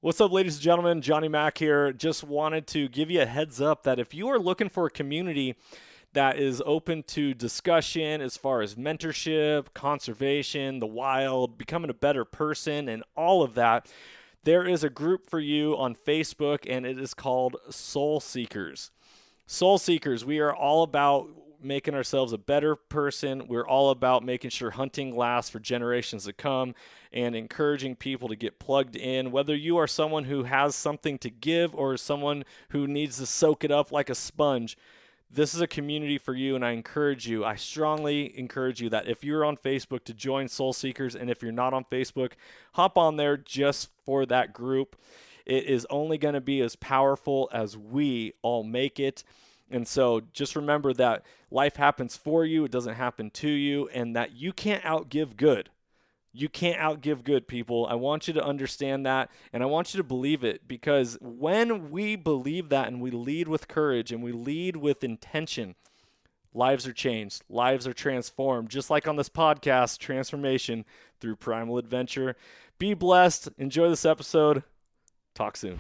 What's up, ladies and gentlemen? Johnny Mack here. Just wanted to give you a heads up that if you are looking for a community that is open to discussion as far as mentorship, conservation, the wild, becoming a better person, and all of that, there is a group for you on Facebook, and it is called Soul Seekers. Soul Seekers, we are all about making ourselves a better person. We're all about making sure hunting lasts for generations to come and encouraging people to get plugged in. Whether you are someone who has something to give or someone who needs to soak it up like a sponge, this is a community for you, and I strongly encourage you that if you're on Facebook to join Soul Seekers, and if you're not on Facebook, hop on there just for that group. It is only going to be as powerful as we all make it. And so just remember that life happens for you, it doesn't happen to you, and that you can't outgive good. You can't outgive good, people. I want you to understand that, and I want you to believe it, because when we believe that and we lead with courage and we lead with intention, lives are changed, lives are transformed, just like on this podcast, transformation through primal adventure. Be blessed. Enjoy this episode. Talk soon.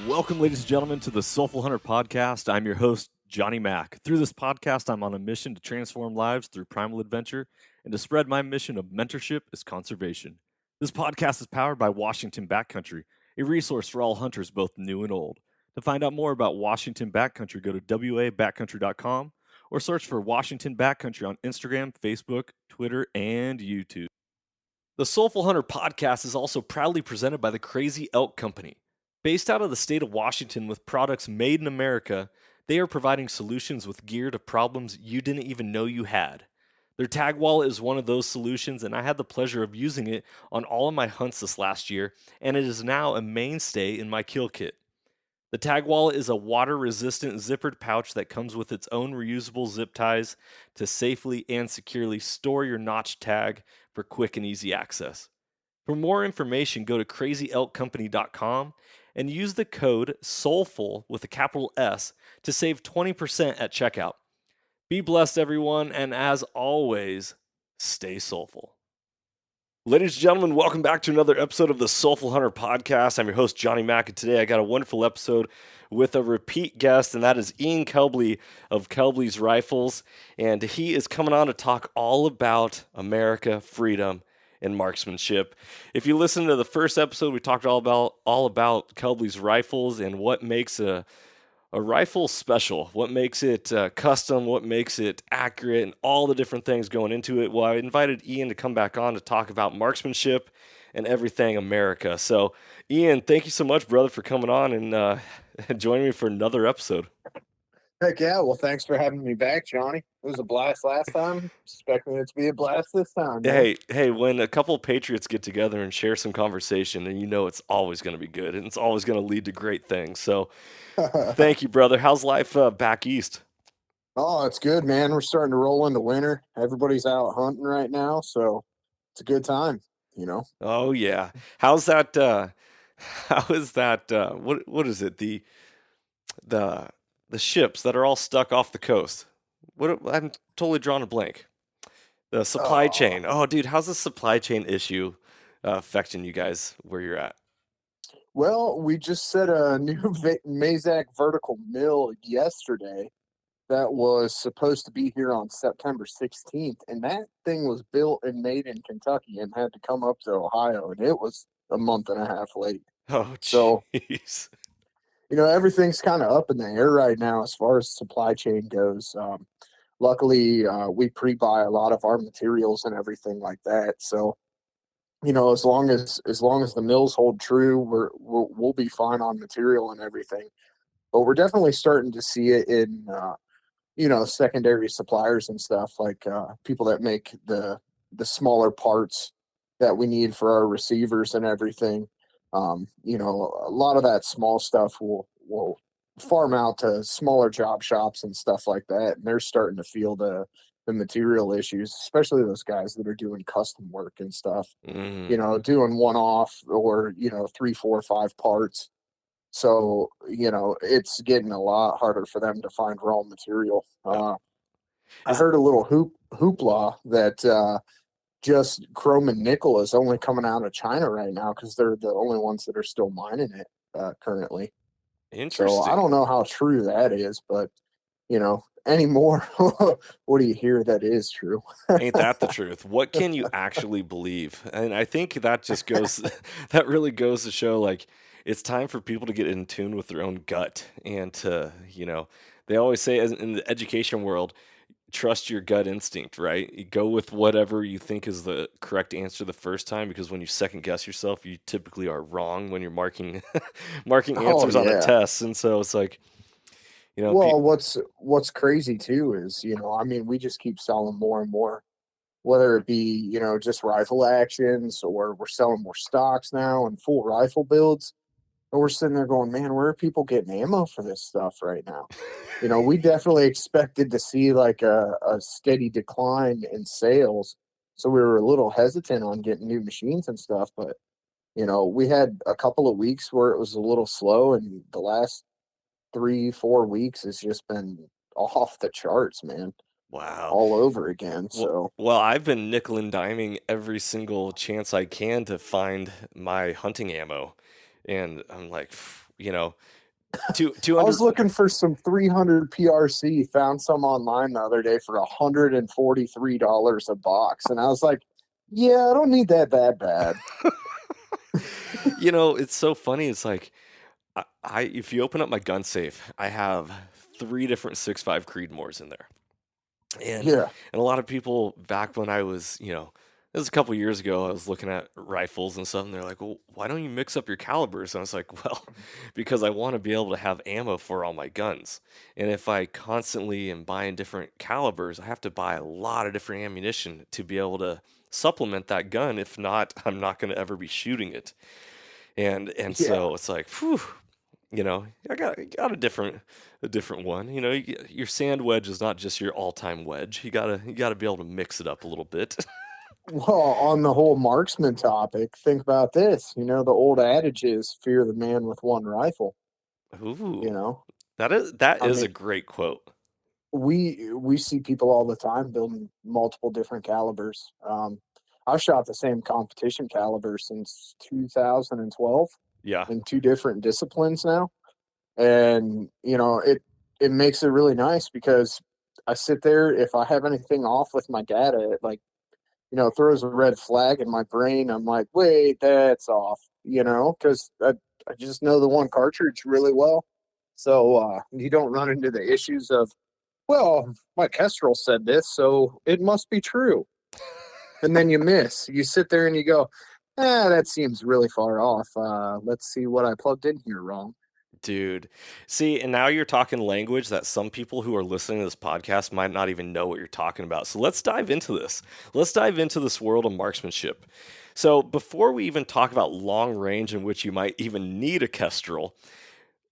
Welcome, ladies and gentlemen, to the Soulful Hunter Podcast. I'm your host, Johnny Mack. Through this podcast, I'm on a mission to transform lives through primal adventure and to spread my mission of mentorship as conservation. This podcast is powered by Washington Backcountry, a resource for all hunters, both new and old. To find out more about Washington Backcountry, go to wabackcountry.com or search for Washington Backcountry on Instagram, Facebook, Twitter, and YouTube. The Soulful Hunter Podcast is also proudly presented by the Crazy Elk Company. Based out of the state of Washington with products made in America, they are providing solutions with gear to problems you didn't even know you had. Their tag wallet is one of those solutions, and I had the pleasure of using it on all of my hunts this last year, and it is now a mainstay in my kill kit. The tag wallet is a water-resistant zippered pouch that comes with its own reusable zip ties to safely and securely store your notch tag for quick and easy access. For more information, go to crazyelkcompany.com and use the code SOULFUL with a capital S to save 20% at checkout. Be blessed, everyone, and as always, stay soulful. Ladies and gentlemen, welcome back to another episode of the Soulful Hunter Podcast. I'm your host, Johnny Mack, and today I got a wonderful episode with a repeat guest, and that is Ian Kelbly of Kelbly's Rifles, and he is coming on to talk all about America, freedom, and marksmanship. If you listen to the first episode, we talked all about Kelbly's rifles and what makes a rifle special, what makes it custom, what makes it accurate, and all the different things going into it. Well, I invited Ian to come back on to talk about marksmanship and everything America. So, Ian, thank you so much, brother, for coming on and joining me for another episode. Heck yeah. Well, thanks for having me back, Johnny. It was a blast last time. Expecting it to be a blast this time, man. Hey, when a couple of patriots get together and share some conversation, and you know it's always going to be good, and it's always going to lead to great things. So thank you, brother. How's life back east? Oh, it's good, man. We're starting to roll into winter. Everybody's out hunting right now, so it's a good time, you know. Oh, yeah. How's that? How is that? What is it? The ships that are all stuck off the coast. I'm totally drawn a blank. The supply chain. Oh, dude, how's the supply chain issue affecting you guys where you're at? Well, we just set a new Mazak vertical mill yesterday that was supposed to be here on September 16th, and that thing was built and made in Kentucky and had to come up to Ohio, and it was a month and a half late. Oh, So, jeez. you know, everything's kind of up in the air right now as far as supply chain goes. Luckily, we pre-buy a lot of our materials and everything like that. So, you know, as long as the mills hold true, we'll be fine on material and everything. But we're definitely starting to see it in you know, secondary suppliers and stuff like people that make the smaller parts that we need for our receivers and everything. You know, a lot of that small stuff will farm out to smaller job shops and stuff like that, and they're starting to feel the the material issues, especially those guys that are doing custom work and stuff, Mm, doing one off or, three, four, five parts. So, it's getting a lot harder for them to find raw material. yeah. I Is heard a little hoopla that just chrome and nickel is only coming out of China right now because they're the only ones that are still mining it currently. So I interesting. don't know how true that is, but anymore, what do you hear that is true? Ain't that the truth? What can you actually believe? And I think that just goes, that really goes to show like it's time for people to get in tune with their own gut and to, they always say as in the education world, trust your gut instinct, right? You go with whatever you think is the correct answer the first time because when you second guess yourself, you typically are wrong when you're marking marking Oh answers on a yeah. test. And so it's like, pe- Well, what's crazy too is, I mean, we just keep selling more and more, whether it be, just rifle actions or we're selling more stocks now and full rifle builds. And we're sitting there going, man, where are people getting ammo for this stuff right now? We definitely expected to see like a steady decline in sales. So we were a little hesitant on getting new machines and stuff, but we had a couple of weeks where it was a little slow, and the last 3, 4 weeks has just been off the charts, man, wow. all over again. So Well, I've been nickel and diming every single chance I can to find my hunting ammo. And I'm like, I 200. was looking for some 300 PRC, found some online the other day for $143 a box. And I was like, yeah, I don't need that bad. It's so funny. It's like, if you open up my gun safe, I have three different 6.5 Creedmoors in there. And Yeah. and a lot of people back when I was, it was a couple years ago, I was looking at rifles and stuff, and they're like, "Well, why don't you mix up your calibers?" And I was like, "Well, because I want to be able to have ammo for all my guns. And if I constantly am buying different calibers, I have to buy a lot of different ammunition to be able to supplement that gun. If not, I'm not going to ever be shooting it." And Yeah. so it's like, whew, I got a different one. Your sand wedge is not just your all-time wedge. You gotta be able to mix it up a little bit. Well, on the whole marksman topic, think about this. The old adage is fear the man with one rifle, you Ooh, know? that I is mean, a great quote. we see people all the time building multiple different calibers. I've shot the same competition caliber since 2012 Yeah. in two different disciplines now, and it makes it really nice because I sit there, if I have anything off with my data, it like throws a red flag in my brain. I'm like, wait, that's off, because I just know the one cartridge really well, so you don't run into the issues of, well, my Kestrel said this, so it must be true. And then you miss. You sit there and you go, that seems really far off. Let's see what I plugged in here wrong. Dude. See, and now you're talking language that some people who are listening to this podcast might not even know what you're talking about. So let's dive into this. Let's dive into this world of marksmanship. So before we even talk about long range in which you might even need a Kestrel,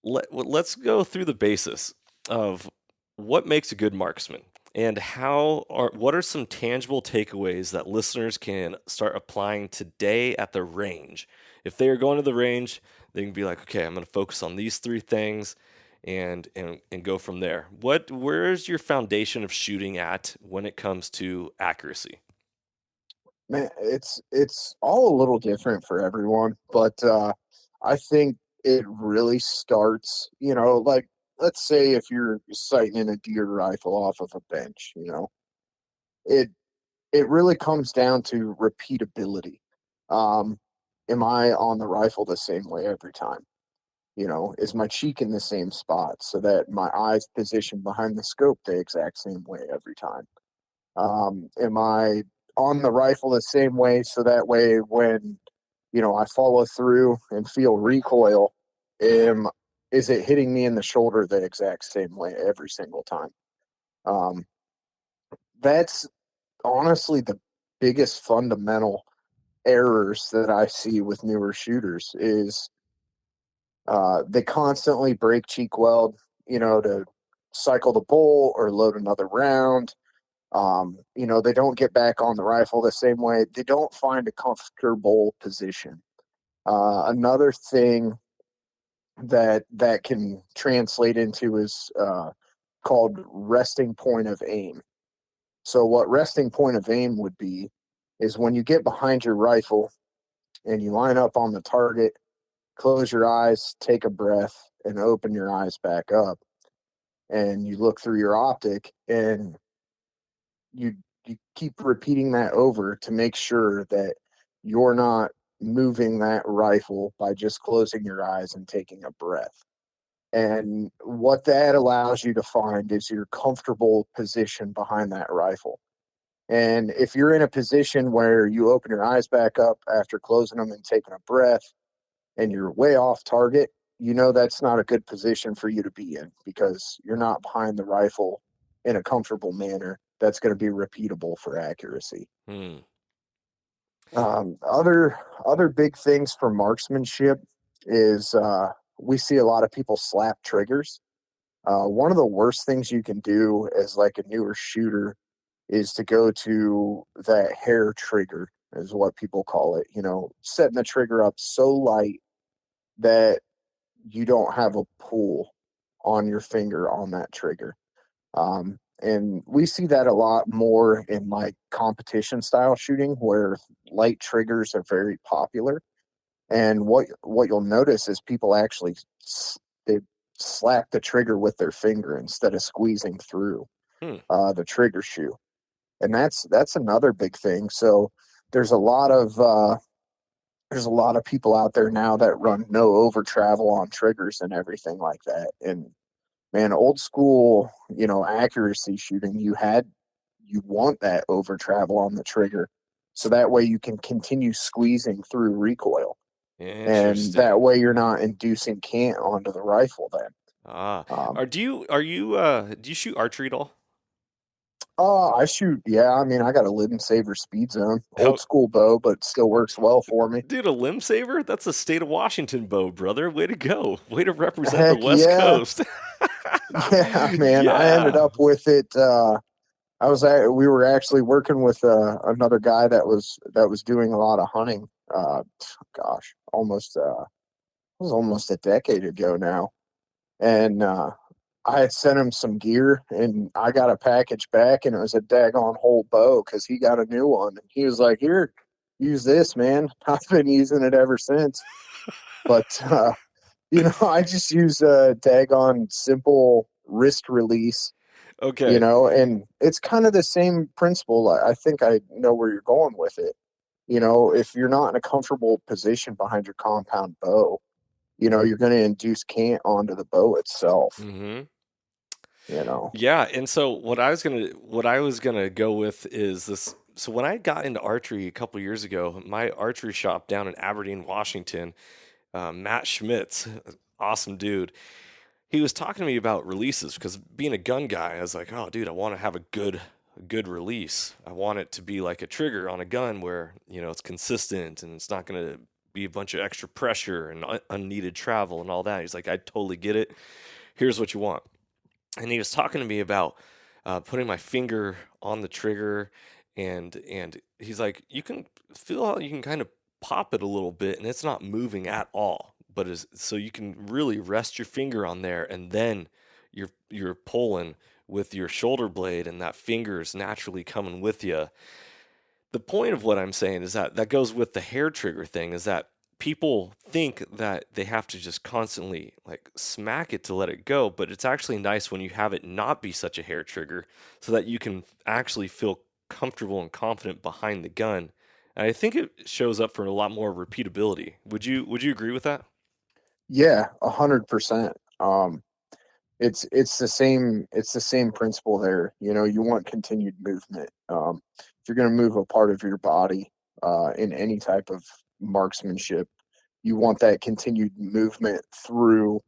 let's go through the basis of what makes a good marksman and what are some tangible takeaways that listeners can start applying today at the range. If they are going to the range, they can be like, okay, I'm going to focus on these three things and go from there. Where's your foundation of shooting at when it comes to accuracy? Man, it's all a little different for everyone, but I think it really starts, like, let's say if you're sighting in a deer rifle off of a bench, it it really comes down to repeatability. Um, am I on the rifle the same way every time? Is my cheek in the same spot so that my eyes positioned behind the scope the exact same way every time? Am I on the rifle the same way so that way when I follow through and feel recoil, am is it hitting me in the shoulder the exact same way every single time? Um, that's honestly the biggest fundamental errors that I see with newer shooters is they constantly break cheek weld, to cycle the bolt or load another round. They don't get back on the rifle the same way. They don't find a comfortable position. Another thing that can translate into is called resting point of aim. So what resting point of aim would be is when you get behind your rifle and you line up on the target, close your eyes, take a breath, and open your eyes back up, and you look through your optic, and you you keep repeating that over to make sure that you're not moving that rifle by just closing your eyes and taking a breath. And what that allows you to find is your comfortable position behind that rifle. And if you're in a position where you open your eyes back up after closing them and taking a breath and you're way off target, that's not a good position for you to be in because you're not behind the rifle in a comfortable manner that's going to be repeatable for accuracy. Hmm. Other big things for marksmanship is we see a lot of people slap triggers. One of the worst things you can do as like a newer shooter is to go to that hair trigger, is what people call it. Setting the trigger up so light that you don't have a pull on your finger on that trigger. And we see that a lot more in like competition style shooting where light triggers are very popular. And what you'll notice is people actually they slap the trigger with their finger instead of squeezing through Hmm. the trigger shoe, and that's another big thing. So there's a lot of people out there now that run no over travel on triggers and everything like that. And man, old school, accuracy shooting, you want that over travel on the trigger, so that way you can continue squeezing through recoil, and that Interesting. way you're not inducing cant onto the rifle then. Ah, Um, do you shoot archery at all? I shoot, yeah, I mean, I got a Living Saver speed zone, How, old school bow, but still works well for me. dude, a limb saver? That's a state of Washington bow, brother. Way to go. Way to represent the Heck West yeah. Coast. Yeah, man, I ended Yeah. up with it. We were actually working with another guy that was doing a lot of hunting. Gosh, it was almost a decade ago now, and I had sent him some gear, and I got a package back, and it was a daggone whole bow because he got a new one. And he was like, "Here, use this, man." I've been using it ever since. But I just use a daggone simple wrist release, Okay. and it's kind of the same principle. I think I know where you're going with it. If you're not in a comfortable position behind your compound bow, you're going to induce cant onto the bow itself. Mm-hmm. You know. Yeah, and so what I was gonna go with is this. So when I got into archery a couple years ago, my archery shop down in Aberdeen, Washington, Matt Schmitz, awesome dude. He was talking to me about releases because being a gun guy, I was like, oh, dude, I want to have a good release. I want it to be like a trigger on a gun where it's consistent and it's not gonna be a bunch of extra pressure and unneeded travel and all that. He's like, I totally get it. Here's what you want. And he was talking to me about putting my finger on the trigger, and he's like, you can feel how you can kind of pop it a little bit, and it's not moving at all, but so you can really rest your finger on there, and then you're pulling with your shoulder blade, and that finger is naturally coming with you. The point of what I'm saying is that goes with the hair trigger thing, is that people think that they have to just constantly like smack it to let it go, but it's actually nice when you have it not be such a hair trigger so that you can actually feel comfortable and confident behind the gun. And I think it shows up for a lot more repeatability. Would you agree with that? Yeah, 100%. It's the same principle there. You want continued movement. If you're going to move a part of your body in any type of marksmanship, you want that continued movement through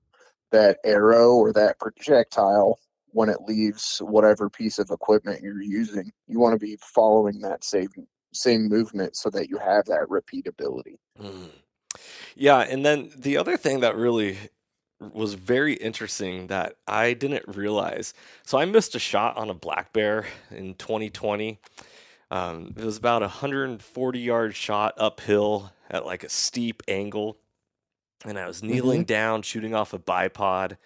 that arrow or that projectile when it leaves whatever piece of equipment you're using. You want to be following that same movement so that you have that repeatability. Mm. Yeah, and then the other thing that really was very interesting that I didn't realize. So I missed a shot on a black bear in 2020. It was about a 140-yard shot uphill at like a steep angle, and I was Mm-hmm. kneeling down shooting off a bipod,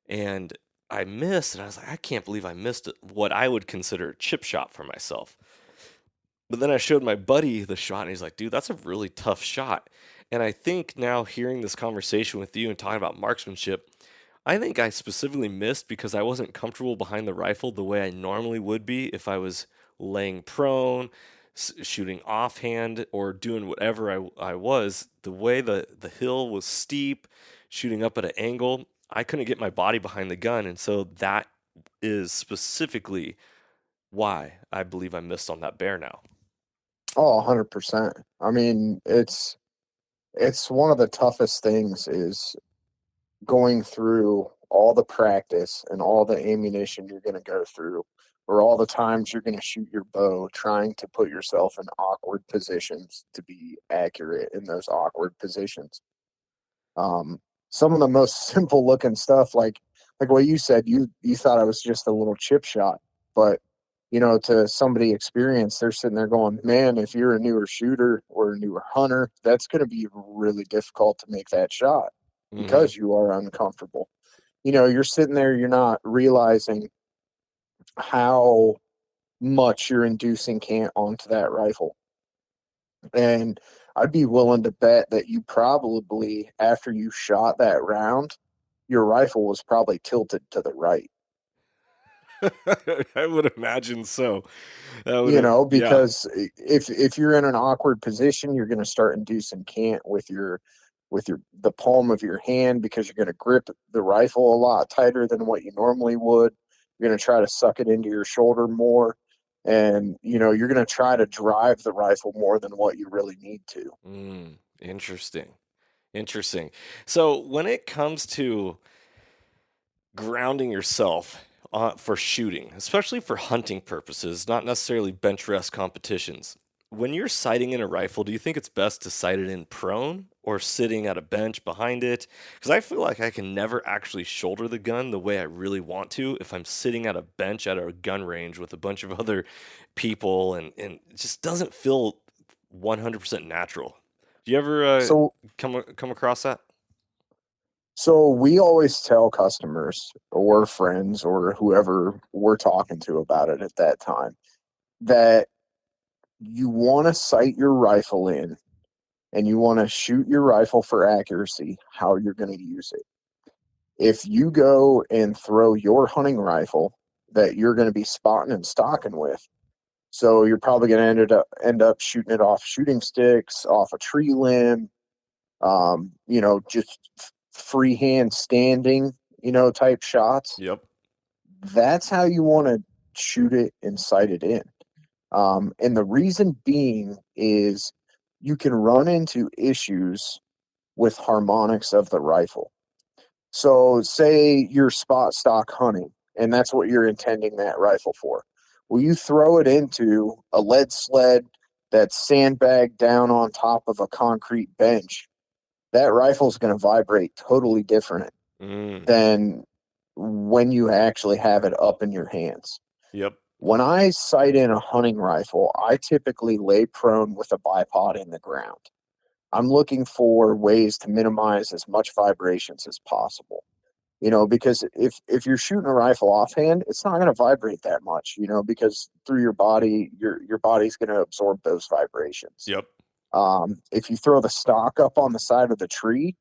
and I missed, and I was like, I can't believe I missed what I would consider a chip shot for myself. But then I showed my buddy the shot, and he's like, dude, that's a really tough shot. And I think now, hearing this conversation with you and talking about marksmanship, I think I specifically missed because I wasn't comfortable behind the rifle the way I normally would be if I was laying prone, shooting offhand, or doing whatever I was. The way the hill was steep, shooting up at an angle, I couldn't get my body behind the gun. And so that is specifically why I believe I missed on that bear now. Oh, 100%. I mean, it's one of the toughest things is going through all the practice and all the ammunition you're going to go through, or all the times you're going to shoot your bow, trying to put yourself in awkward positions to be accurate in those awkward positions. Some of the most simple looking stuff, like what you said, you thought it was just a little chip shot, but to somebody experienced, they're sitting there going, man, if you're a newer shooter or a newer hunter, that's going to be really difficult to make that shot Hmm. because you are uncomfortable. You're sitting there, you're not realizing how much you're inducing cant onto that rifle. And I'd be willing to bet that you probably, after you shot that round, your rifle was probably tilted to the right. I would imagine so. That would have, yeah. Because if you're in an awkward position, you're going to start inducing cant with your the palm of your hand, because you're going to grip the rifle a lot tighter than what you normally would. You're going to try to suck it into your shoulder more, and you're going to try to drive the rifle more than what you really need to. Interesting. Interesting. So when it comes to grounding yourself for shooting, especially for hunting purposes, not necessarily bench rest competitions. When you're sighting in a rifle, do you think it's best to sight it in prone or sitting at a bench behind it? Because I feel like I can never actually shoulder the gun the way I really want to if I'm sitting at a bench at a gun range with a bunch of other people, and it just doesn't feel 100% natural. Do you ever So come across that? So we always tell customers or friends or whoever we're talking to about it at that time that you want to sight your rifle in and you want to shoot your rifle for accuracy, how you're going to use it. If you go and throw your hunting rifle that you're going to be spotting and stalking with, so you're probably going to end up shooting it off shooting sticks, off a tree limb, just freehand standing, type shots. Yep. That's how you want to shoot it and sight it in. And the reason being is you can run into issues with harmonics of the rifle. So, say you're spot stock hunting, and that's what you're intending that rifle for. Well, you throw it into a lead sled that's sandbagged down on top of a concrete bench, that rifle is going to vibrate totally different Mm, than when you actually have it up in your hands. yep. When I sight in a hunting rifle, I typically lay prone with a bipod in the ground. I'm looking for ways to minimize as much vibrations as possible. Because if you're shooting a rifle offhand, it's not going to vibrate that much, because through your body, your body's going to absorb those vibrations. Yep. If you throw the stock up on the side of the tree,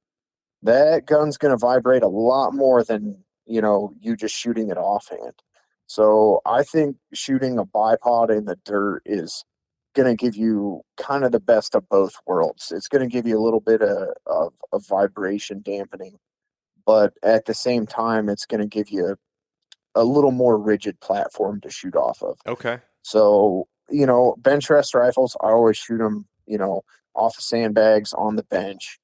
that gun's going to vibrate a lot more than you just shooting it offhand. So I think shooting a bipod in the dirt is going to give you kind of the best of both worlds. It's going to give you a little bit of vibration dampening, but at the same time, it's going to give you a little more rigid platform to shoot off of. Okay. So, bench rest rifles, I always shoot them, off of sandbags on the bench.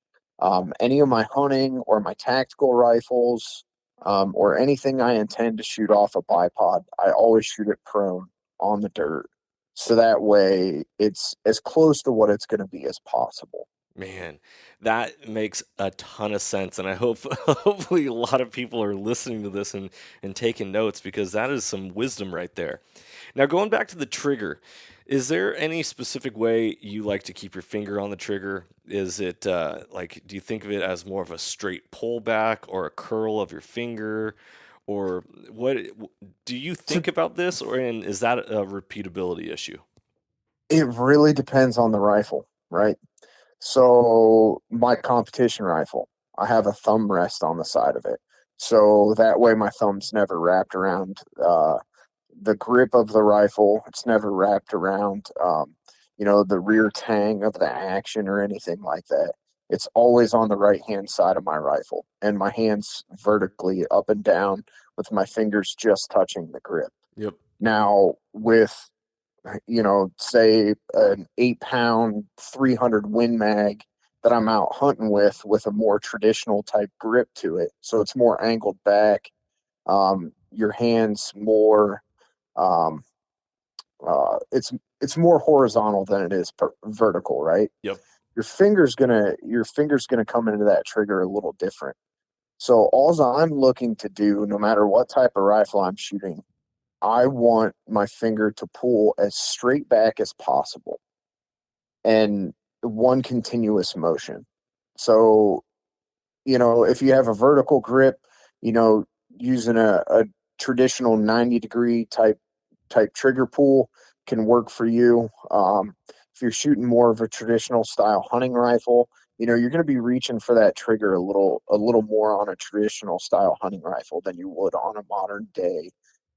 Any of my hunting or my tactical rifles, or anything I intend to shoot off a bipod, I always shoot it prone on the dirt. So that way it's as close to what it's going to be as possible. Man, that makes a ton of sense, and I hope hopefully a lot of people are listening to this and taking notes because that is some wisdom right there. Now, going back to the trigger, is there any specific way you like to keep your finger on the trigger? Is it like, do you think of it as more of a straight pullback or a curl of your finger, or what? Do you So think about this, or and is that a repeatability issue? it really depends on the rifle, right? So my competition rifle, I have a thumb rest on the side of it. So that way my thumb's never wrapped around the grip of the rifle. It's never wrapped around, the rear tang of the action or anything like that. It's always on the right hand side of my rifle, and my hands vertically up and down with my fingers just touching the grip. Yep. Now, with say an 8 pound, 300 Win Mag that I'm out hunting with a more traditional type grip to it. So it's more angled back. Your hands more, um, it's more horizontal than it is vertical, right? Yep. Your finger's gonna come into that trigger a little different. So all I'm looking to do, no matter what type of rifle I'm shooting, I want my finger to pull as straight back as possible and one continuous motion. So, if you have a vertical grip, you know, using a traditional 90-degree type trigger pull can work for you. If you're shooting more of a traditional style hunting rifle, you're going to be reaching for that trigger a little more on a traditional style hunting rifle than you would on a modern day,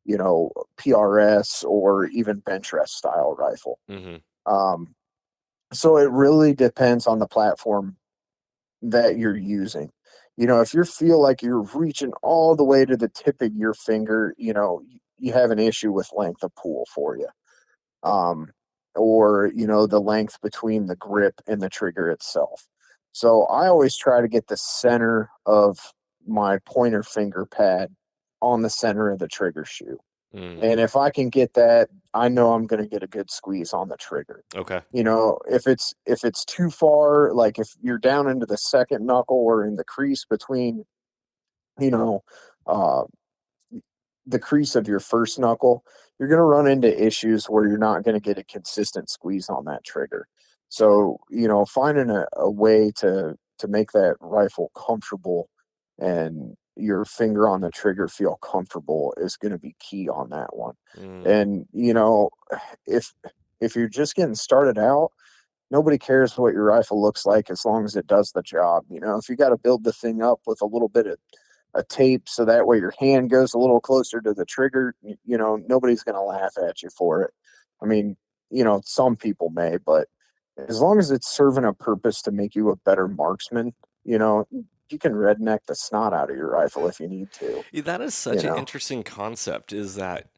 PRS or even bench rest style rifle. Hmm. Um, so it really depends on the platform that you're using. If you feel like you're reaching all the way to the tip of your finger, you have an issue with length of pull for you. Um, or, the length between the grip and the trigger itself. So I always try to get the center of my pointer finger pad on the center of the trigger shoe. Mm. And if I can get that, I know I'm going to get a good squeeze on the trigger. Okay. If it's too far, like if you're down into the second knuckle or in the crease between, you know, uh, the crease of your first knuckle, you're going to run into issues where you're not going to get a consistent squeeze on that trigger. So, finding a way to make that rifle comfortable and your finger on the trigger feel comfortable is going to be key on that one. Mm. And, if if you're just getting started out, nobody cares what your rifle looks like as long as it does the job. If you got to build the thing up with a little bit of a tape so that way your hand goes a little closer to the trigger, nobody's going to laugh at you for it. I mean, some people may, but as long as it's serving a purpose to make you a better marksman, you can redneck the snot out of your rifle if you need to, Yeah, that is you such an know. interesting concept, is that,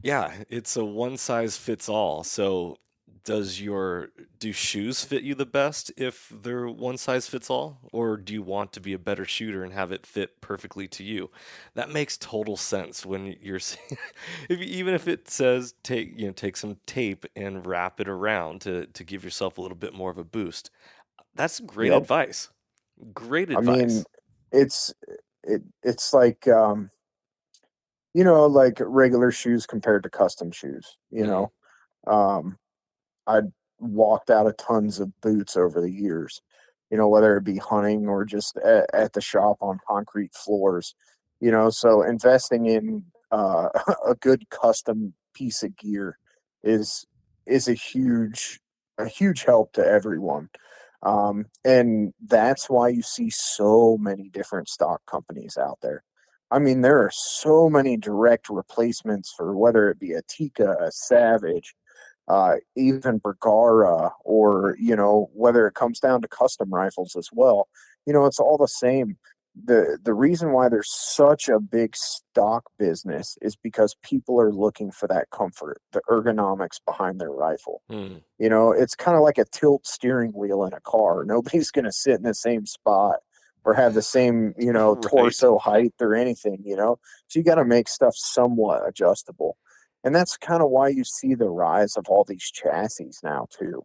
yeah, it's a one size fits all. So do shoes fit you the best if they're one size fits all? Or do you want to be a better shooter and have it fit perfectly to you? That makes total sense when you're saying, even if it says take some tape and wrap it around to give yourself a little bit more of a boost. That's great Yep. advice. Great I mean, advice. it's it's like like regular shoes compared to custom shoes, Hmm. Um, I walked out of tons of boots over the years, whether it be hunting or just at the shop on concrete floors, so investing in a good custom piece of gear is is a huge help to everyone. And that's why you see so many different stock companies out there. I mean, there are so many direct replacements for whether it be a Tika, a Savage, even Bergara, or whether it comes down to custom rifles as well. It's all the same. The reason why there's such a big stock business is because people are looking for that comfort, the ergonomics behind their rifle. Hmm. It's kind of like a tilt steering wheel in a car. Nobody's going to sit in the same spot or have the same, Right. torso height or anything. So you got to make stuff somewhat adjustable. And that's kind of why you see the rise of all these chassis now, too,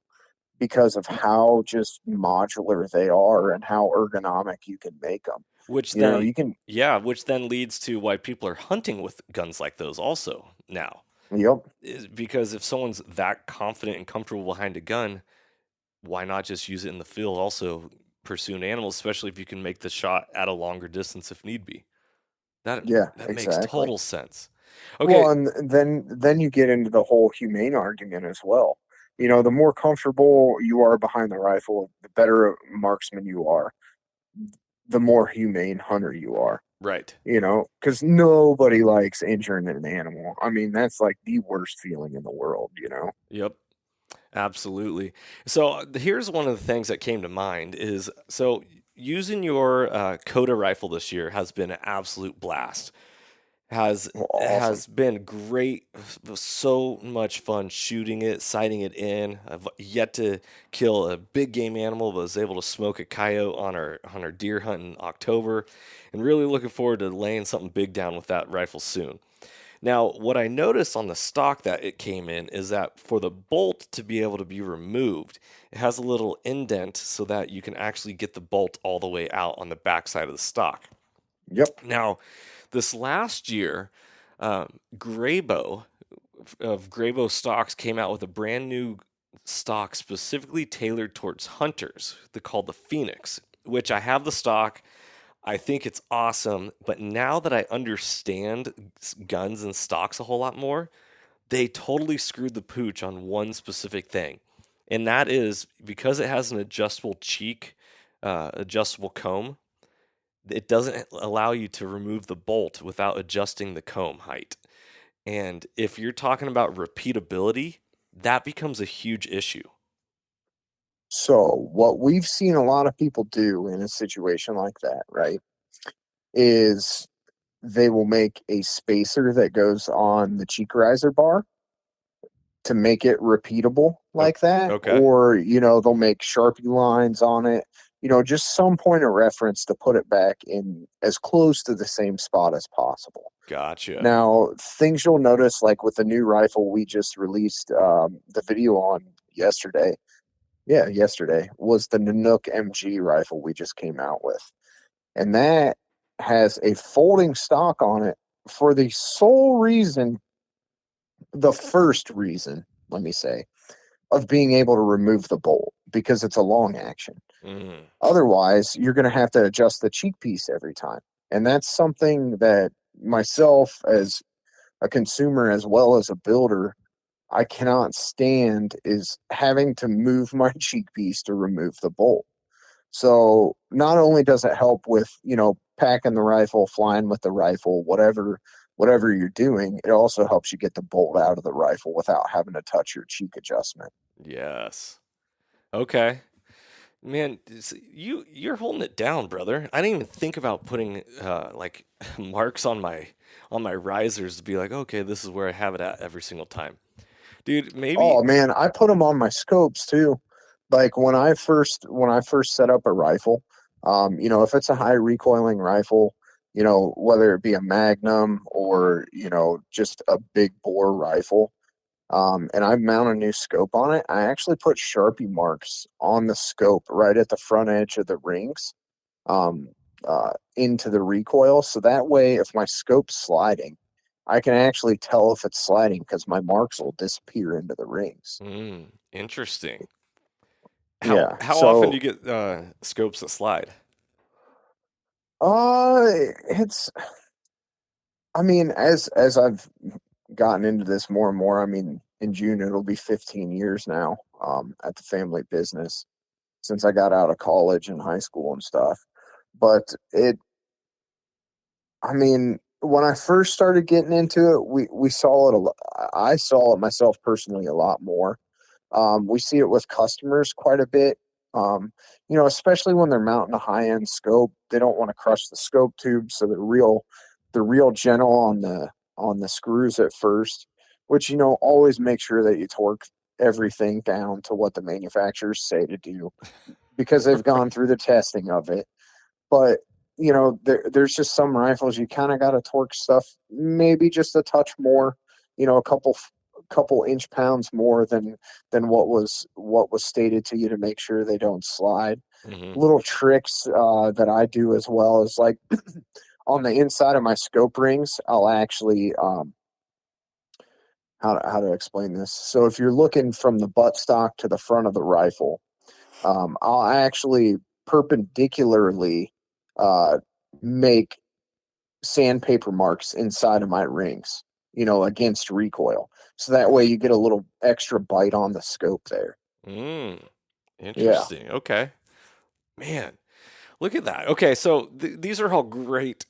because of how just modular they are and how ergonomic you can make them. Which You know, then, you can, yeah, which then leads to why people are hunting with guns like those also now. yep, Is because if someone's that confident and comfortable behind a gun, why not just use it in the field also pursuing animals, especially if you can make the shot at a longer distance if need be. That yeah, that makes exactly. total sense. Okay, Well, and then you get into the whole humane argument as well. You know, the more comfortable you are behind the rifle, the better marksman you are, the more humane hunter you are. right. You know, because nobody likes injuring an animal. I mean, that's like the worst feeling in the world, you know? Yep. Absolutely. So here's one of the things that came to mind is so using your Coda rifle this year has been an absolute blast. Has Well, awesome. has been great. It was so much fun shooting it, sighting it in. I've yet to kill a big game animal, but was able to smoke a coyote on our deer hunt in October, and really looking forward to laying something big down with that rifle soon. Now, what I noticed on the stock that it came in is that for the bolt to be able to be removed, it has a little indent so that you can actually get the bolt all the way out on the backside of the stock. Yep. Now, this last year, Graybow of Graybow Stocks came out with a brand new stock specifically tailored towards hunters. They're called the Phoenix, which I have the stock. I think it's awesome, but now that I understand guns and stocks a whole lot more, they totally screwed the pooch on one specific thing. And that is because it has an adjustable cheek, adjustable comb, it doesn't allow you to remove the bolt without adjusting the comb height. And if you're talking about repeatability, that becomes a huge issue. So, what we've seen a lot of people do in a situation like that, right, is they will make a spacer that goes on the cheek riser bar to make it repeatable O- like that, Okay, or they'll make Sharpie lines on it, just some point of reference to put it back in as close to the same spot as possible. gotcha. Now, things you'll notice, like with the new rifle we just released the video on yesterday, yeah, yesterday, was the Nanook MG rifle we just came out with, and that has a folding stock on it for the sole reason, the first reason, let me say, of being able to remove the bolt because it's a long action. Mm, Otherwise, you're going to have to adjust the cheek piece every time. And that's something that myself, as a consumer as well as a builder, I cannot stand, is having to move my cheek piece to remove the bolt. So not only does it help with, packing the rifle, flying with the rifle, whatever you're doing, it also helps you get the bolt out of the rifle without having to touch your cheek adjustment. yes. Okay. Man, you're holding it down, brother. I didn't even think about putting like marks on my risers to be like, okay, this is where I have it at every single time. Dude, maybe Oh man, I put them on my scopes too. Like when I first set up a rifle, if it's a high recoiling rifle, whether it be a Magnum or just a big bore rifle, and I mount a new scope on it, I actually put Sharpie marks on the scope right at the front edge of the rings, um, into the recoil. So that way, if my scope's sliding, I can actually tell if it's sliding because my marks will disappear into the rings. interesting. Yeah. How often do So, you get scopes that slide? uh, it's, I mean, as I've gotten into this more and more, I mean, in June it'll be 15 years now, at the family business since I got out of college and high school and stuff. But I mean, when I first started getting into it, we saw it a lot. I saw it myself personally a lot more. We see it with customers quite a bit. Especially when they're mounting a high end scope, they don't want to crush the scope tube, so they're real gentle on the screws at first. Which always make sure that you torque everything down to what the manufacturers say to do because they've gone through the testing of it. But there's just some rifles you kind of got to torque stuff maybe just a touch more, a couple inch pounds more than what was stated to you to make sure they don't slide. Hmm. Little tricks that I do as well is like on the inside of my scope rings, I'll actually how to explain this. So if you're looking from the buttstock to the front of the rifle, I'll actually perpendicularly uh, make sandpaper marks inside of my rings, against recoil. So that way you get a little extra bite on the scope there. Mm, Yeah. interesting. Okay. Man, look at that. Okay, so these are all great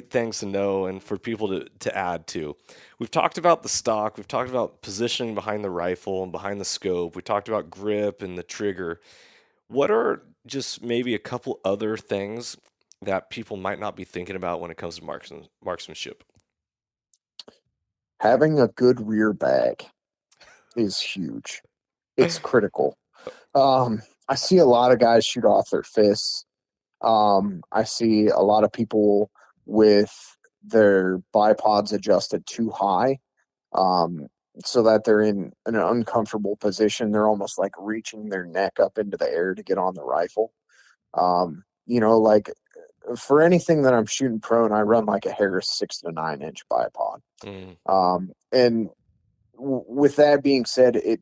things to know and for people to add to. We've talked about the stock, we've talked about positioning behind the rifle and behind the scope, we talked about grip and the trigger. What are just maybe a couple other things that people might not be thinking about when it comes to marksmanship? Having a good rear bag is huge. It's critical. I see a lot of guys shoot off their fists. I see a lot of people with their bipods adjusted too high, um, so that they're in an uncomfortable position. They're almost like reaching their neck up into the air to get on the rifle. Like for anything that I'm shooting prone, I run like a Harris 6 to 9 inch bipod. Mm, And with that being said, it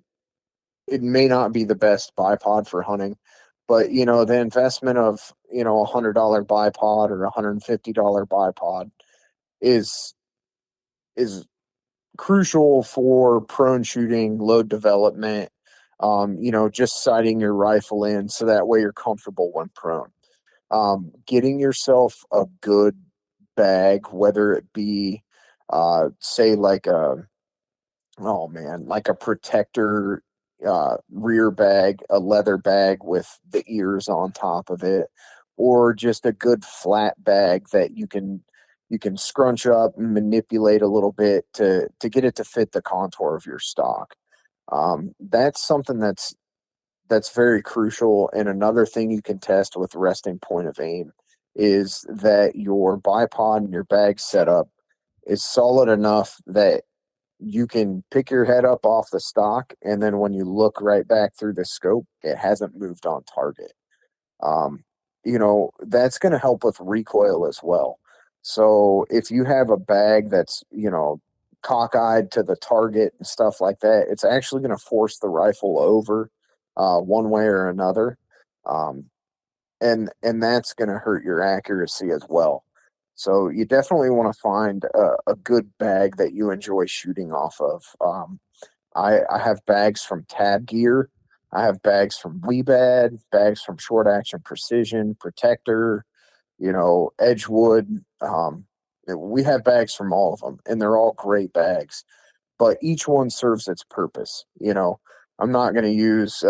may not be the best bipod for hunting, but the investment of $100 bipod or $150 bipod is is crucial for prone shooting, load development, just sighting your rifle in so that way you're comfortable when prone. Getting yourself a good bag, whether it be, say, like like a protector rear bag, a leather bag with the ears on top of it, or just a good flat bag that you can scrunch up and manipulate a little bit to get it to fit the contour of your stock. That's something that's very crucial. And another thing you can test with resting point of aim is that your bipod and your bag setup is solid enough that you can pick your head up off the stock, and then when you look right back through the scope, it hasn't moved on target. That's going to help with recoil as well. So if you have a bag that's, cockeyed to the target and stuff like that, it's actually going to force the rifle over one way or another. Um, and that's going to hurt your accuracy as well. So you definitely want to find a good bag that you enjoy shooting off of. I have bags from Tab Gear. I have bags from Weebad, bags from Short Action Precision, Protector, Edgewood. We have bags from all of them, and they're all great bags. But each one serves its purpose. I'm not going to use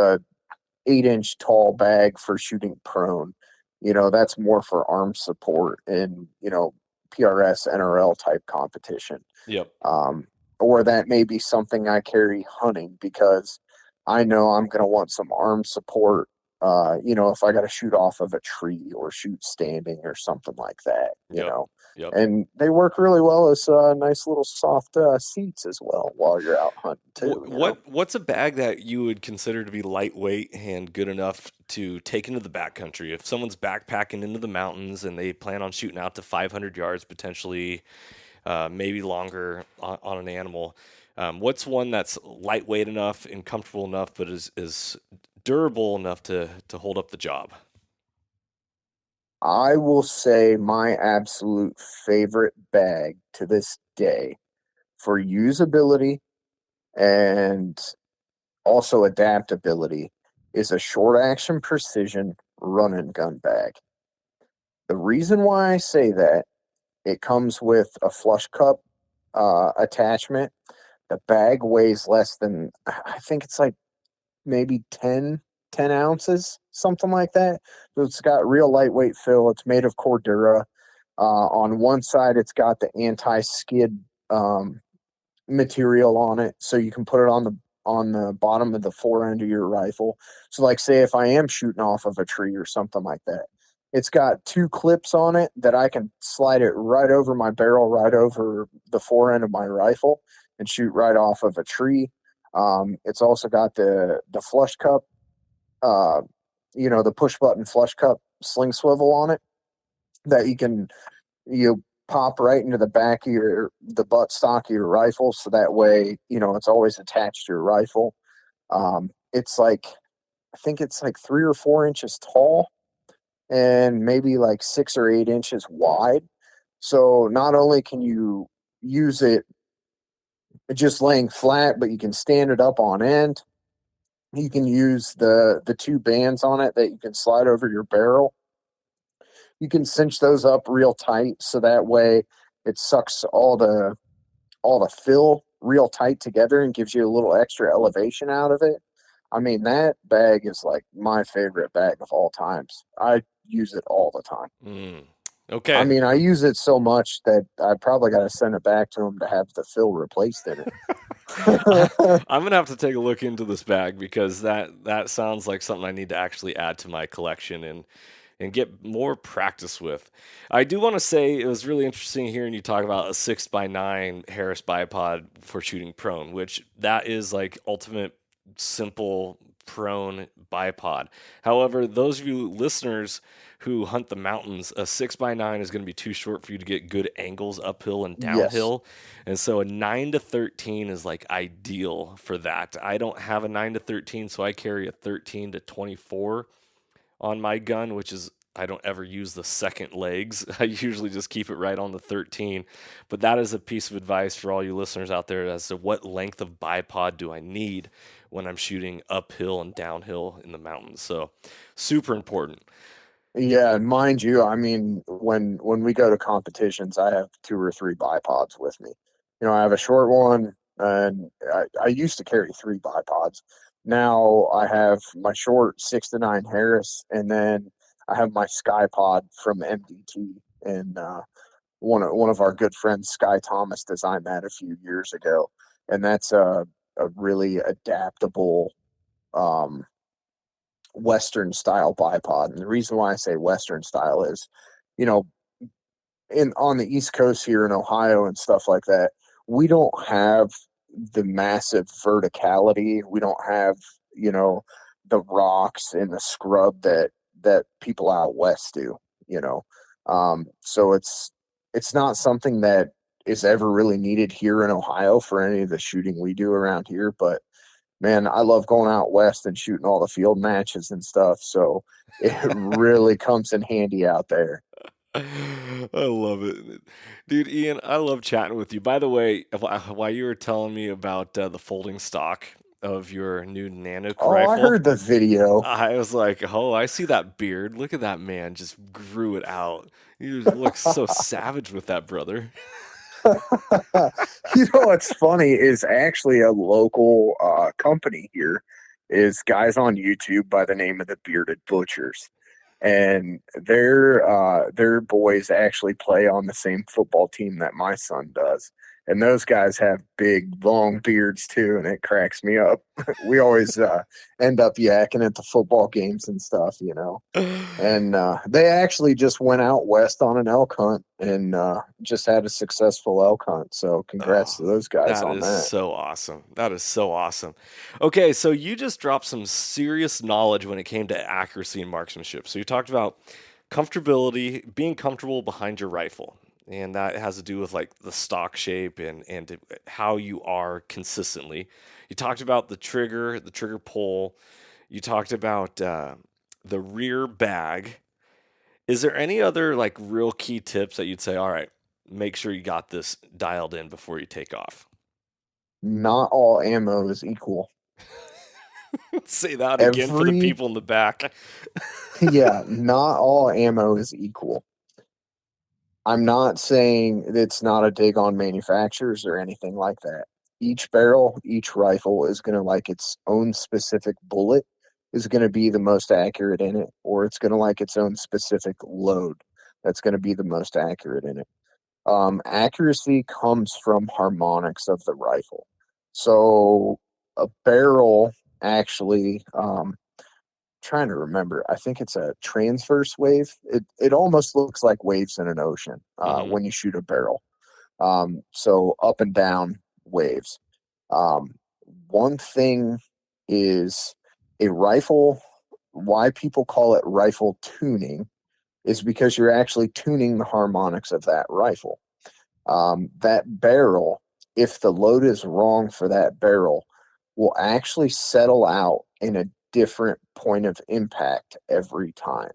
8-inch tall bag for shooting prone. That's more for arm support and, PRS, NRL type competition. yep. Um, or that may be something I carry hunting because I know I'm going to want some arm support. If I got to shoot off of a tree or shoot standing or something like that, Yep. Yep. and they work really well as nice little soft seats as well while you're out hunting too. What's a bag that you would consider to be lightweight and good enough to take into the backcountry? If someone's backpacking into the mountains and they plan on shooting out to 500 yards, potentially, maybe longer on an animal, what's one that's lightweight enough and comfortable enough, but is durable enough to hold up the job? I will say my absolute favorite bag to this day for usability and also adaptability is a Short Action Precision run and gun bag. The reason why I say that, it comes with a flush cup attachment. The bag weighs less than, I think it's like maybe 10 ounces, something like that. So it's got real lightweight fill. It's made of Cordura. On one side, it's got the anti-skid material on it, so you can put it on the bottom of the fore end of your rifle. So, like, say if I am shooting off of a tree or something like that, it's got two clips on it that I can slide it right over my barrel, right over the fore end of my rifle, and shoot right off of a tree. It's also got the flush cup, uh, the push button flush cup sling swivel on it that you pop right into the back of the butt stock of your rifle, so that way it's always attached to your rifle. It's like, I think it's like 3 or 4 inches tall and maybe like 6 or 8 inches wide. So not only can you use it just laying flat, but you can stand it up on end. You can use the two bands on it that you can slide over your barrel. You can cinch those up real tight, so that way it sucks all the fill real tight together and gives you a little extra elevation out of it. I mean, that bag is like my favorite bag of all times. I use it all the time. I Okay. mean, I use it so much that I probably got to send it back to him to have the fill replaced in it. I'm gonna have to take a look into this bag because that sounds like something I need to actually add to my collection and get more practice with. I do want to say it was really interesting hearing you talk about a 6x9 Harris bipod for shooting prone, which that is like ultimate simple prone bipod. However, those of you listeners who hunt the mountains, a 6x9 is going to be too short for you to get good angles uphill and Yes. downhill. And so a 9 to 13 is like ideal for that. I don't have a 9 to 13, so I carry a 13 to 24 on my gun, which is, I don't ever use the second legs. I usually just keep it right on the 13. But that is a piece of advice for all you listeners out there as to what length of bipod do I need when I'm shooting uphill and downhill in the mountains. So super important. Yeah, and mind you, I mean, when we go to competitions, I have 2 or 3 bipods with me. I have a short one, and I used to carry 3 bipods. Now I have my short 6 to 9 Harris, and then I have my Sky Pod from MDT, and one of our good friends, Sky Thomas, designed that a few years ago, and that's a really adaptable um, Western style bipod. And the reason why I say Western style is, you know, in on the East Coast here in Ohio and stuff like that, we don't have the massive verticality. We don't have, the rocks and the scrub that people out west do, you know. So it's not something that is ever really needed here in Ohio for any of the shooting we do around here, but man, I love going out west and shooting all the field matches and stuff. So it really comes in handy out there. I love it. Dude, Ian, I love chatting with you. By the way, while you were telling me about the folding stock of your new Nanook Oh, I rifle, heard the video. I was like, oh, I see that beard. Look at that man. Just grew it out. You look so savage with that, brother. What's funny is actually a local company here is guys on YouTube by the name of the Bearded Butchers, and their boys actually play on the same football team that my son does, and those guys have big long beards too, and it cracks me up. We always end up yakking at the football games and stuff. And they actually just went out west on an elk hunt and just had a successful elk hunt. So congrats Oh, to those guys that on is that. so awesome. That is so awesome. Okay, so you just dropped some serious knowledge when it came to accuracy and marksmanship. So you talked about comfortability, being comfortable behind your rifle. And that has to do with like the stock shape and how you are consistently. You talked about the trigger pull. You talked about the rear bag. Is there any other like real key tips that you'd say, all right, make sure you got this dialed in before you take off? Not all ammo is equal. Say that again for the Every, people in the back. yeah, not all ammo is equal. I'm not saying it's not a dig on manufacturers or anything like that. Each barrel, each rifle is going to like its own specific bullet is going to be the most accurate in it, or it's going to like its own specific load that's going to be the most accurate in it. Accuracy comes from harmonics of the rifle. So a barrel actually, trying to remember, I think it's a transverse wave. It almost looks like waves in an ocean Hmm. when you shoot a barrel. So up and down waves. Um, One thing is a rifle, why people call it rifle tuning is because you're actually tuning the harmonics of that rifle. That barrel, if the load is wrong for that barrel, will actually settle out in a different point of impact every time.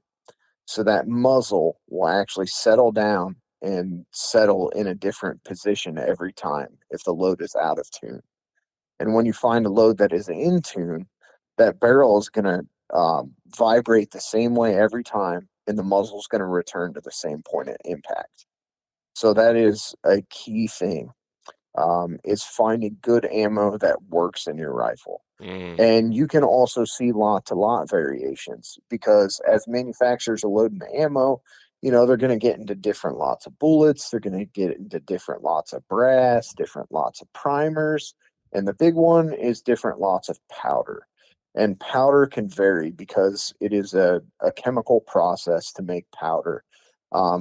So that muzzle will actually settle down and settle in a different position every time if the load is out of tune. And when you find a load that is in tune, that barrel is going to vibrate the same way every time, and the muzzle is going to return to the same point of impact. So that is a key thing, is finding good ammo that works in your rifle. Mm. And you can also see lot to lot variations because as manufacturers are loading the ammo, they're going to get into different lots of bullets. They're going to get into different lots of brass, different lots of primers. And the big one is different lots of powder. And powder can vary because it is a chemical process to make powder.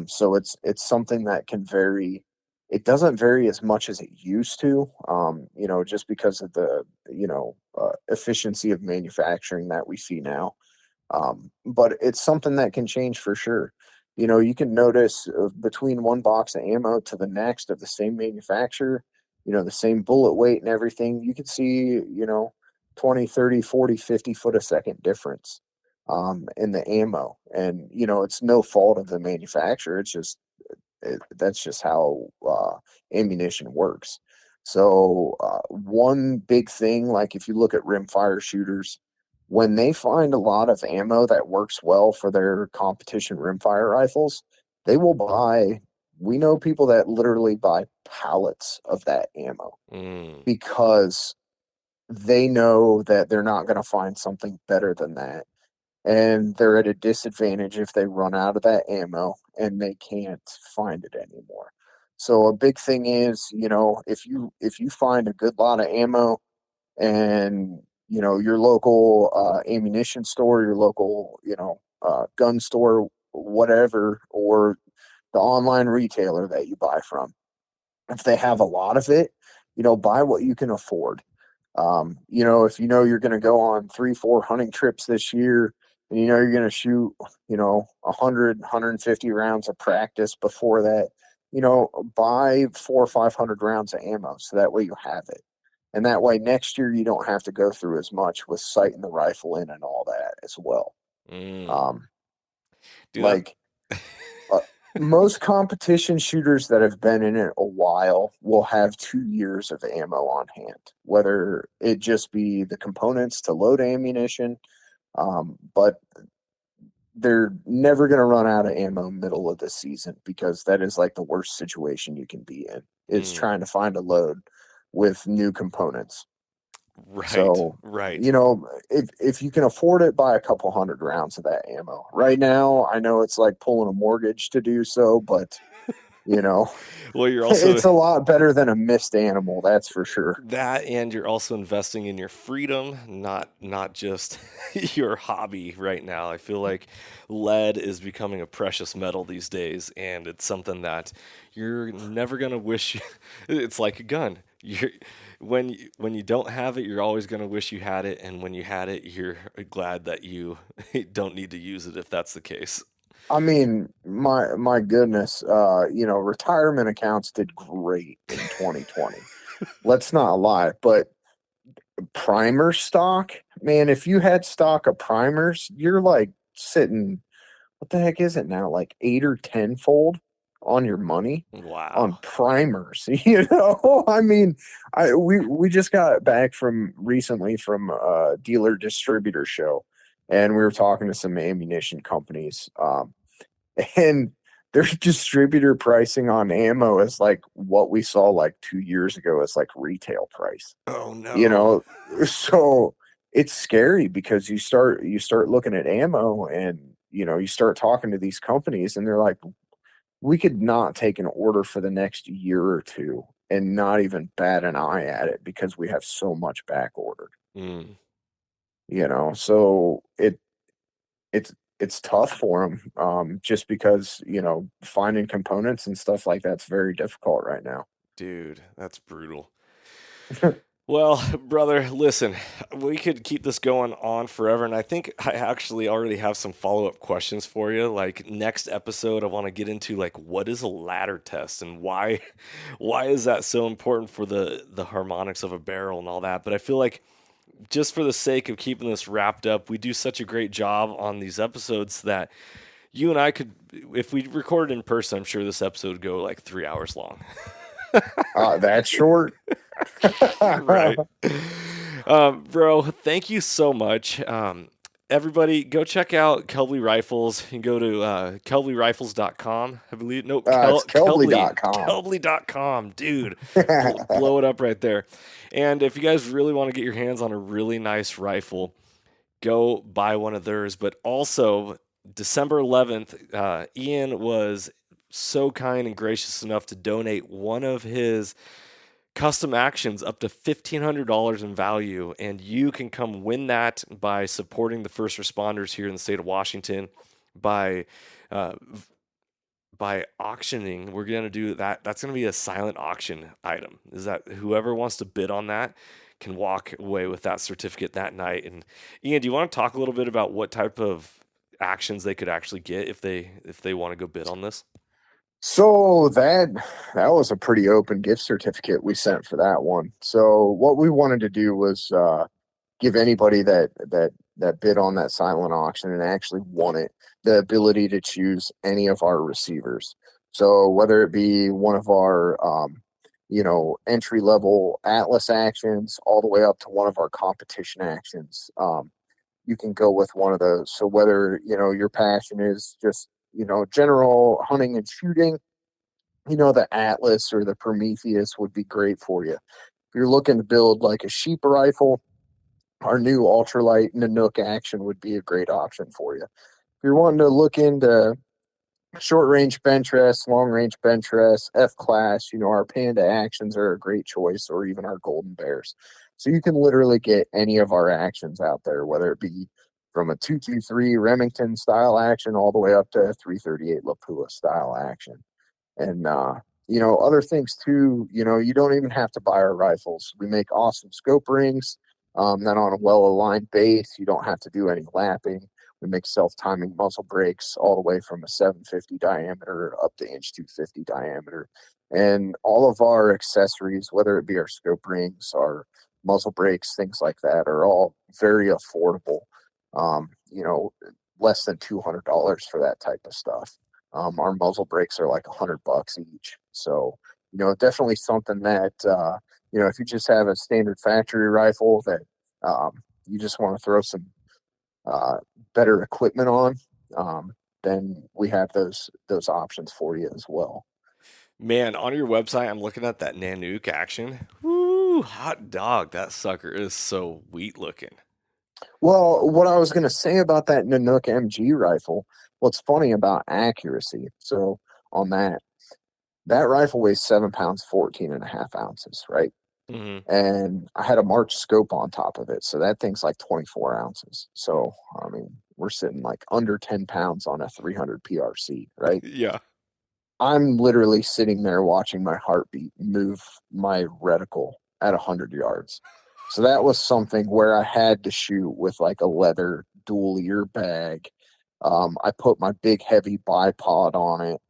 So it's something that can vary. It doesn't vary as much as it used to, just because of the, efficiency of manufacturing that we see now. But it's something that can change for sure. You can notice between one box of ammo to the next of the same manufacturer, the same bullet weight and everything, you can see, 20, 30, 40, 50 foot a second difference in the ammo. And, it's no fault of the manufacturer. It's just, that's just how ammunition works. So one big thing, like if you look at rimfire shooters, when they find a lot of ammo that works well for their competition rimfire rifles, they will buy. We know people that literally buy pallets of that ammo Mm. because they know that they're not going to find something better than that, and they're at a disadvantage if they run out of that ammo and they can't find it anymore. So a big thing is, if you find a good lot of ammo and your local ammunition store, your local gun store, whatever, or the online retailer that you buy from, if they have a lot of it, buy what you can afford. If you're going to go on 3, 4 hunting trips this year, and you're going to shoot, 100, 150 rounds of practice before that, buy 400 or 500 rounds of ammo so that way you have it. And that way next year you don't have to go through as much with sighting the rifle in and all that as well. Mm. Um, Dude, that like uh, most competition shooters that have been in it a while will have 2 years of ammo on hand, whether it just be the components to load ammunition, but they're never going to run out of ammo middle of the season because that is like the worst situation you can be in, is mm. trying to find a load with new components. Right, So, right. if you can afford it, buy a couple hundred rounds of that ammo. Right now, I know it's like pulling a mortgage to do so, but you know, Well, you're also it's a lot better than a missed animal, that's for sure. that, and you're also investing in your freedom, not just your hobby right now. I feel like lead is becoming a precious metal these days, and it's something that you're never gonna wish. It's like a gun. When you don't have it, you're always gonna wish you had it, and when you had it, you're glad that you don't need to use it if that's the case. I mean, my goodness, retirement accounts did great in 2020. Let's not lie, but primer stock, man, if you had stock of primers, you're like sitting, what the heck is it now? Like 8 or 10 fold on your money on Wow. primers. I mean, we just got back from recently from a dealer distributor show, and we were talking to some ammunition companies. And their distributor pricing on ammo is like what we saw like 2 years ago as like retail price. Oh You no. know, so it's scary because you start looking at ammo, and you start talking to these companies and they're like, we could not take an order for the next year or two and not even bat an eye at it because we have so much back ordered. Mm, So it's tough for them, just because finding components and stuff like that's very difficult right now. dude, that's brutal. Well, brother, listen, we could keep this going on forever, and I think I actually already have some follow-up questions for you. Like next episode, I want to get into like what is a ladder test and why is that so important for the harmonics of a barrel and all that. But I feel like just for the sake of keeping this wrapped up, we do such a great job on these episodes that you and I could, if we recorded in person, I'm sure this episode would go like 3 hours long. That's short. Right. Bro, thank you so much. Everybody, go check out Kelbly Rifles. You can go to kelblyrifles.com. I believe. Nope, It's Kelbly.com. Kelbly.com. Dude, blow it up right there. And if you guys really want to get your hands on a really nice rifle, go buy one of theirs. But also, December 11th, Ian was so kind and gracious enough to donate one of his custom actions up to $1,500 in value, and you can come win that by supporting the first responders here in the state of Washington by uh, by auctioning. We're going to do that. That's going to be a silent auction item. Is that whoever wants to bid on that can walk away with that certificate that night. And Ian, do you want to talk a little bit about what type of actions they could actually get if they want to go bid on this? So that was a pretty open gift certificate we sent for that one. So what we wanted to do was give anybody that bid on that silent auction and actually won it the ability to choose any of our receivers. So whether it be one of our entry level Atlas actions all the way up to one of our competition actions, you can go with one of those. So whether your passion is just general hunting and shooting, the Atlas or the Prometheus would be great for you. If you're looking to build like a sheep rifle, our new ultralight Nanook action would be a great option for you. If you're wanting to look into short range bench rest, long range bench rest, F class, our Panda actions are a great choice, or even our Golden Bears. So you can literally get any of our actions out there, whether it be from a 223 Remington style action all the way up to a 338 Lapua style action. And other things too. You don't even have to buy our rifles. We make awesome scope rings that on a well-aligned base. You don't have to do any lapping. We make self-timing muzzle brakes all the way from a 750 diameter up to inch 250 diameter. And all of our accessories, whether it be our scope rings, our muzzle brakes, things like that, are all very affordable. Um, you know, Less than $200 for that type of stuff. Our muzzle brakes are like $100 each. So, definitely something that, if you just have a standard factory rifle that you just want to throw some uh, better equipment on, then we have those options for you as well. Man, on your website, I'm looking at that Nanook action. Woo, hot dog. That sucker is so wheat looking. Well, what I was going to say about that Nanook MG rifle, what's funny about accuracy. So on that rifle weighs 7 pounds, 14 and a half ounces, right? Mm-hmm. And I had a March scope on top of it. So that thing's like 24 ounces. So, I mean, we're sitting like under 10 pounds on a 300 PRC, right? Yeah. I'm literally sitting there watching my heartbeat move my reticle at 100 yards. So that was something where I had to shoot with like a leather dual ear bag. I put my big heavy bipod on it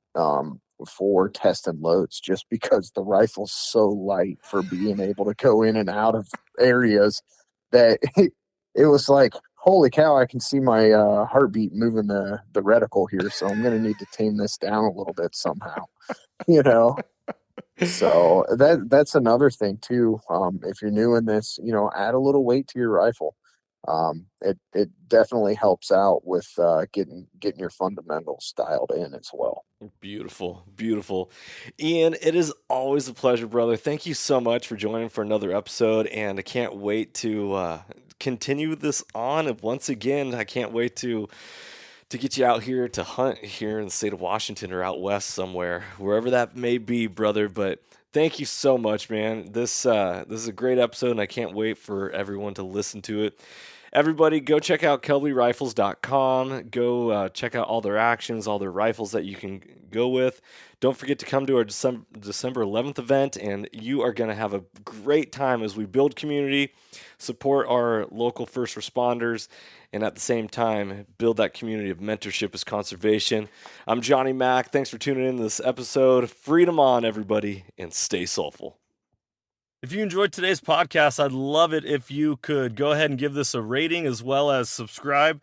for testing loads just because the rifle's so light for being able to go in and out of areas that it was like, holy cow, I can see my heartbeat moving the reticle here. So I'm going to need to tame this down a little bit somehow, you know? So that's another thing too. If you're new in this, add a little weight to your rifle. It definitely helps out with getting your fundamentals dialed in as well. Beautiful, beautiful. Ian, it is always a pleasure, brother. Thank you so much for joining for another episode, and I can't wait to continue this on. And once again, I can't wait to get you out here to hunt here in the state of Washington or out west somewhere, wherever that may be, brother. But thank you so much, man. This is a great episode, and I can't wait for everyone to listen to it. Everybody, go check out kelblyrifles.com. Go check out all their actions, all their rifles that you can go with. Don't forget to come to our December 11th event, and you are going to have a great time as we build community, support our local first responders, and at the same time, build that community of mentorship as conservation. I'm Johnny Mack. Thanks for tuning in to this episode. Freedom on, everybody, and stay soulful. If you enjoyed today's podcast, I'd love it if you could go ahead and give this a rating as well as subscribe.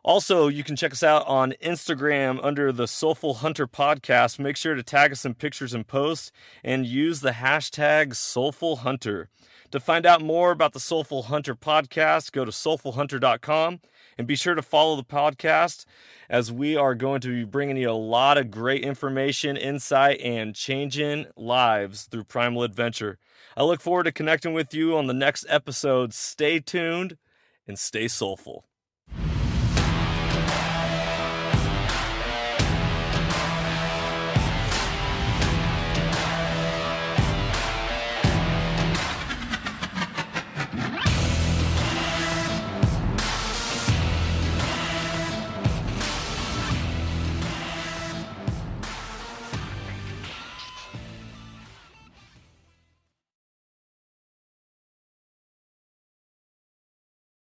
Also, you can check us out on Instagram under the Soulful Hunter Podcast. Make sure to tag us in pictures and posts and use the hashtag Soulful Hunter. To find out more about the Soulful Hunter Podcast, go to soulfulhunter.com and be sure to follow the podcast as we are going to be bringing you a lot of great information, insight, and changing lives through primal adventure. I look forward to connecting with you on the next episode. Stay tuned and stay soulful.